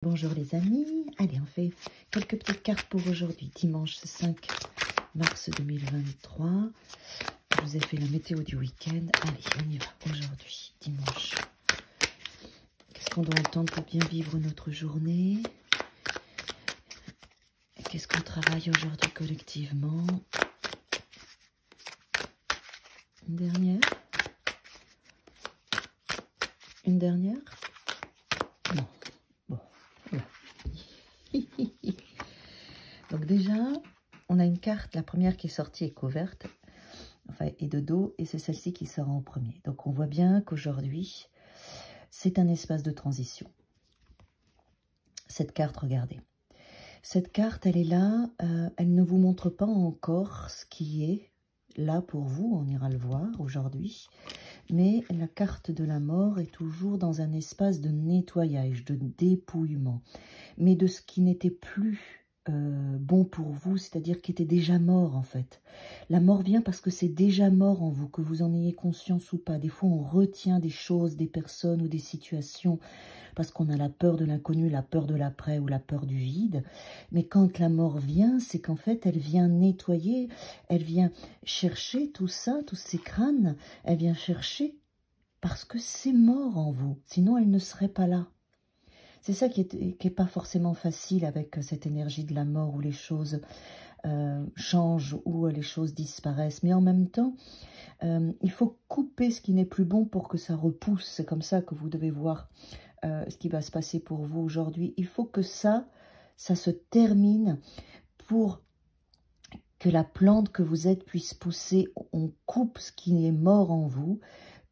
Bonjour les amis, allez on fait quelques petites cartes pour aujourd'hui, dimanche 5 mars 2023, je vous ai fait la météo du week-end, allez on y va aujourd'hui, dimanche, qu'est-ce qu'on doit entendre pour bien vivre notre journée, qu'est-ce qu'on travaille aujourd'hui collectivement, une dernière, non. Donc déjà, on a une carte, la première qui est sortie est couverte, enfin, et de dos, et c'est celle-ci qui sort en premier. Donc on voit bien qu'aujourd'hui, c'est un espace de transition. Cette carte, regardez. Cette carte, elle est là, elle ne vous montre pas encore ce qui est là pour vous, on ira le voir aujourd'hui. Mais la carte de la mort est toujours dans un espace de nettoyage, de dépouillement, mais de ce qui n'était plus bon pour vous, c'est-à-dire qui était déjà mort en fait. La mort vient parce que c'est déjà mort en vous, que vous en ayez conscience ou pas. Des fois on retient des choses, des personnes ou des situations parce qu'on a la peur de l'inconnu, la peur de l'après ou la peur du vide. Mais quand la mort vient, c'est qu'en fait elle vient nettoyer, elle vient chercher tout ça, tous ces crânes, elle vient chercher parce que c'est mort en vous, sinon elle ne serait pas là. C'est ça qui est pas forcément facile avec cette énergie de la mort où les choses changent, où les choses disparaissent. Mais en même temps, il faut couper ce qui n'est plus bon pour que ça repousse. C'est comme ça que vous devez voir ce qui va se passer pour vous aujourd'hui. Il faut que ça se termine pour que la plante que vous êtes puisse pousser. On coupe ce qui est mort en vous,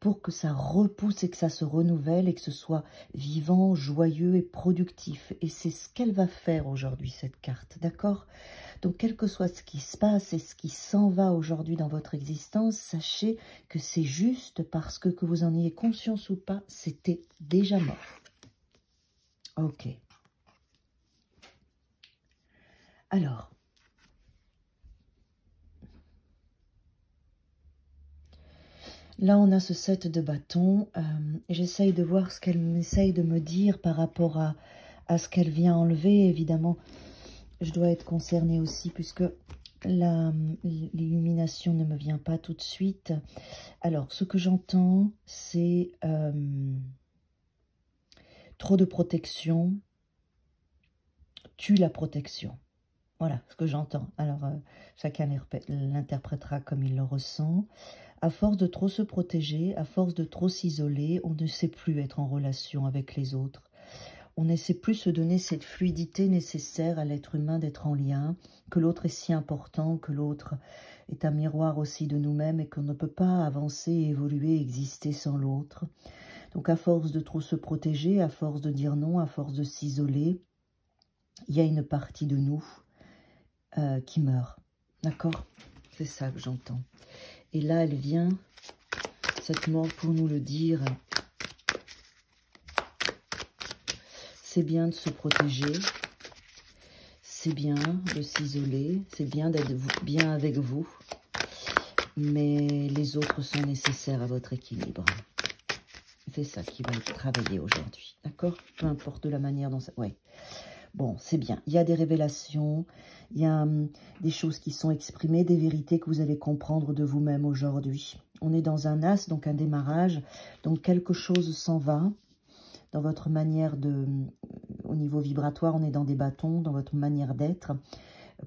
pour que ça repousse et que ça se renouvelle et que ce soit vivant, joyeux et productif. Et c'est ce qu'elle va faire aujourd'hui, cette carte, d'accord? Donc, quel que soit ce qui se passe et ce qui s'en va aujourd'hui dans votre existence, sachez que c'est juste parce que vous en ayez conscience ou pas, c'était déjà mort. Ok. Alors, là, on a ce 7 de bâton. J'essaye de voir ce qu'elle essaye de me dire par rapport à ce qu'elle vient enlever. Évidemment, je dois être concernée aussi puisque l'illumination ne me vient pas tout de suite. Alors, ce que j'entends, c'est trop de protection tue la protection. Voilà ce que j'entends. Alors, chacun l'interprétera comme il le ressent. À force de trop se protéger, à force de trop s'isoler, on ne sait plus être en relation avec les autres. On ne sait plus se donner cette fluidité nécessaire à l'être humain d'être en lien, que l'autre est si important, que l'autre est un miroir aussi de nous-mêmes et qu'on ne peut pas avancer, évoluer, exister sans l'autre. Donc à force de trop se protéger, à force de dire non, à force de s'isoler, il y a une partie de nous qui meurt. D'accord? C'est ça que j'entends. Et là, elle vient, cette mort, pour nous le dire. C'est bien de se protéger, c'est bien de s'isoler, c'est bien d'être bien avec vous, mais les autres sont nécessaires à votre équilibre. C'est ça qui va être travaillé aujourd'hui, d'accord? Peu importe la manière dont ça... Ouais. Bon, c'est bien. Il y a des révélations, il y a des choses qui sont exprimées, des vérités que vous allez comprendre de vous-même aujourd'hui. On est dans un as, donc un démarrage, donc quelque chose s'en va. Dans votre manière au niveau vibratoire, on est dans des bâtons, dans votre manière d'être,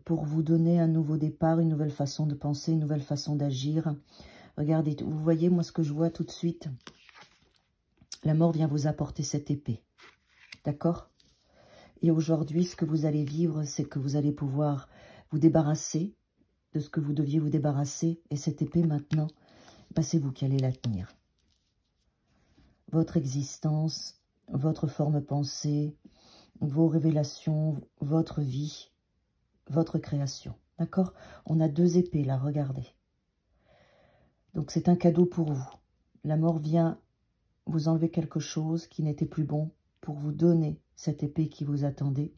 pour vous donner un nouveau départ, une nouvelle façon de penser, une nouvelle façon d'agir. Regardez, vous voyez, moi, ce que je vois tout de suite, la mort vient vous apporter cette épée, d'accord? Et aujourd'hui, ce que vous allez vivre, c'est que vous allez pouvoir vous débarrasser de ce que vous deviez vous débarrasser, et cette épée, maintenant, c'est vous qui allez la tenir. Votre existence, votre forme pensée, vos révélations, votre vie, votre création. D'accord? On a deux épées là, regardez. Donc c'est un cadeau pour vous. La mort vient vous enlever quelque chose qui n'était plus bon pour vous donner cette épée qui vous attendait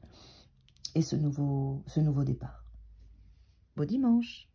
et ce nouveau départ. Beau dimanche!